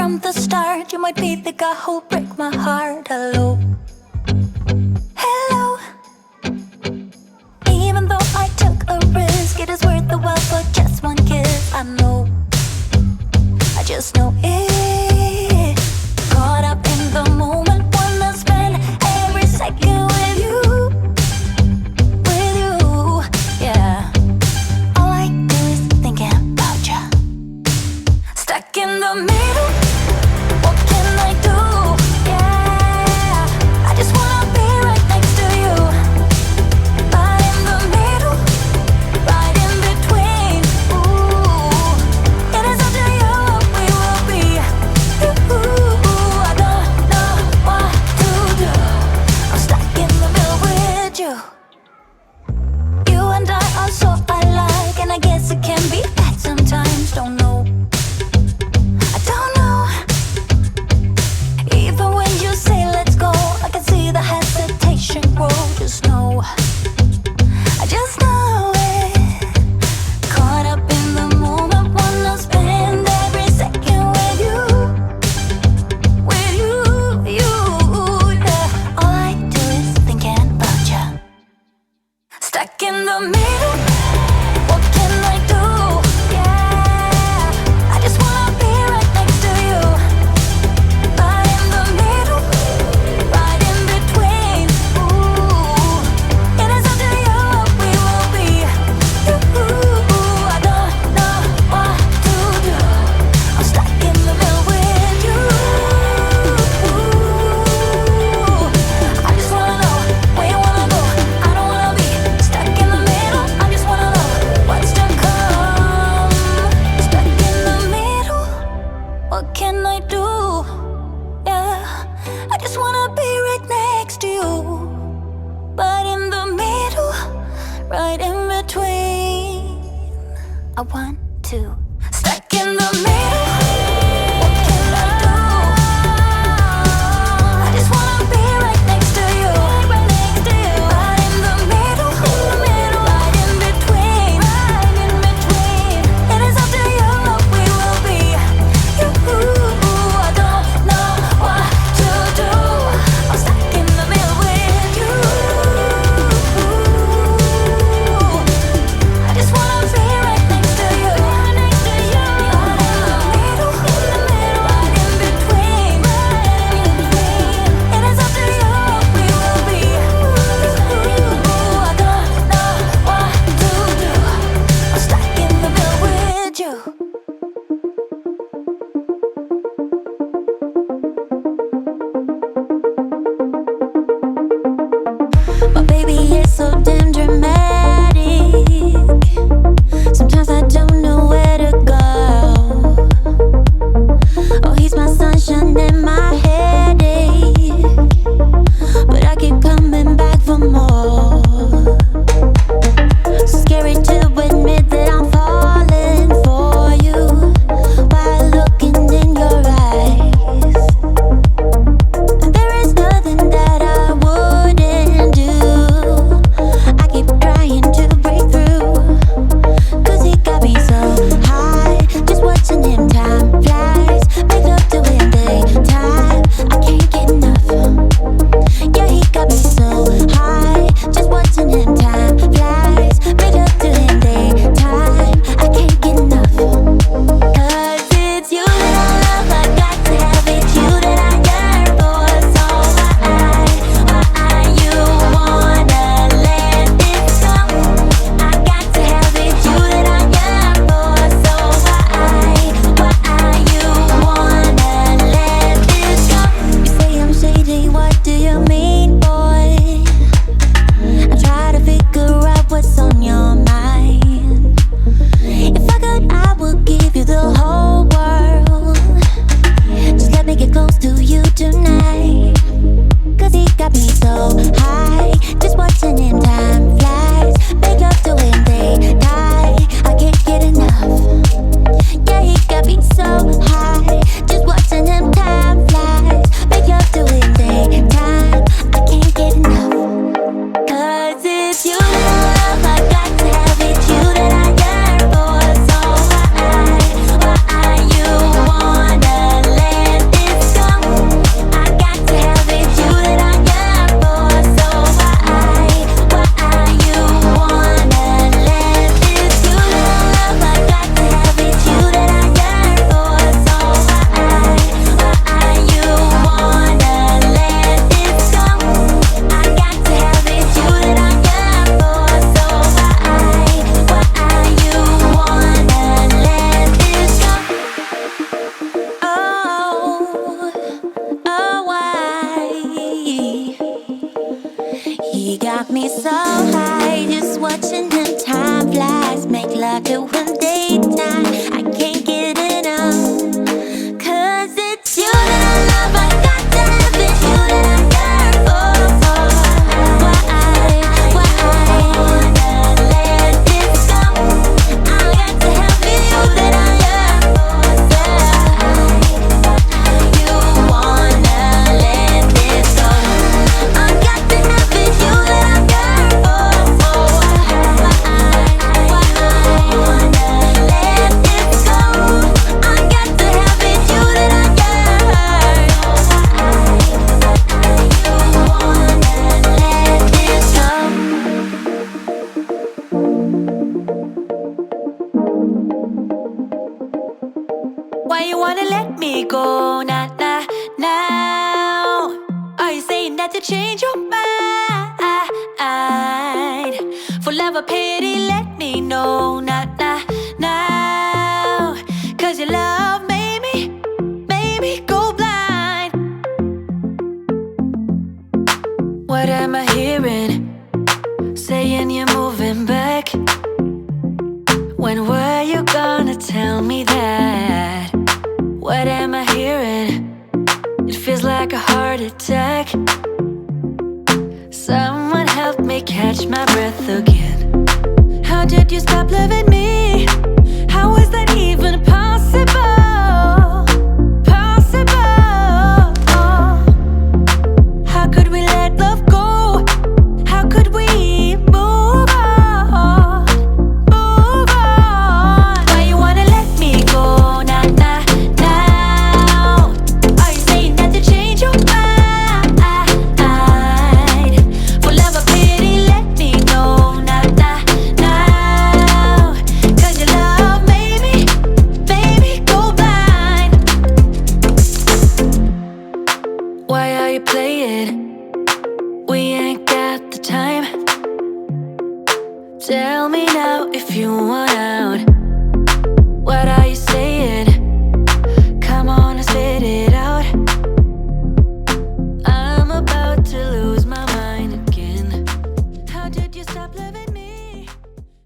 from the start. You might be the guy who'll break my heart. Hello, hello. Even though I took a risk, it is worth the while for just one kiss. I know, I just know it. Caught up in the moment, wanna spend every second with you, yeah. All I do is thinking about you. Stuck in the middle, what can I do? Yeah, I just wanna be right next to you. Right in the middle, right in between. Ooh, it is up to you what we will be. Ooh, I don't know what to do. I'm stuck in the middle with you. You and I are so alike, and I guess it can be bad sometimes. Don't know, I don't know. Even when you say let's go, I can see the hesitation grow. Just know, I just know it. Caught up in the moment, wanna spend every second with you, yeah. All I do is thinking about you. Stuck in the middle, what can I do? Yeah, I just wanna be right next to you. Right in the middle, right in between. Ooh, it is up to you what we will be. Ooh, I don't know what to do. I'm stuck in the middle with you. I just wanna know where you wanna go. I don't wanna be stuck in the middle. I just wanna know what's to come. Stuck in the middle, what can I do? Yeah, I just wanna be right next to you, but in the middle, right in between. I want to. Stuck in the middle, what can I do? I just wanna be right next to you, right in the middle, right in between. It is up to you what we will be. I don't know what to do. I'm stuck in the middle with you. I just wanna be right next to you. Why you wanna let me go? Nah, nah, now. Are you saying that to change your mind? For love or pity, let me know. Nah, nah, now. 'Cause your love made me go blind. What am I hearing? Saying you're moving back. When were you gonna tell me that? What am I hearing? It feels like a heart attack. Someone help me catch my breath again. How did you stop loving me?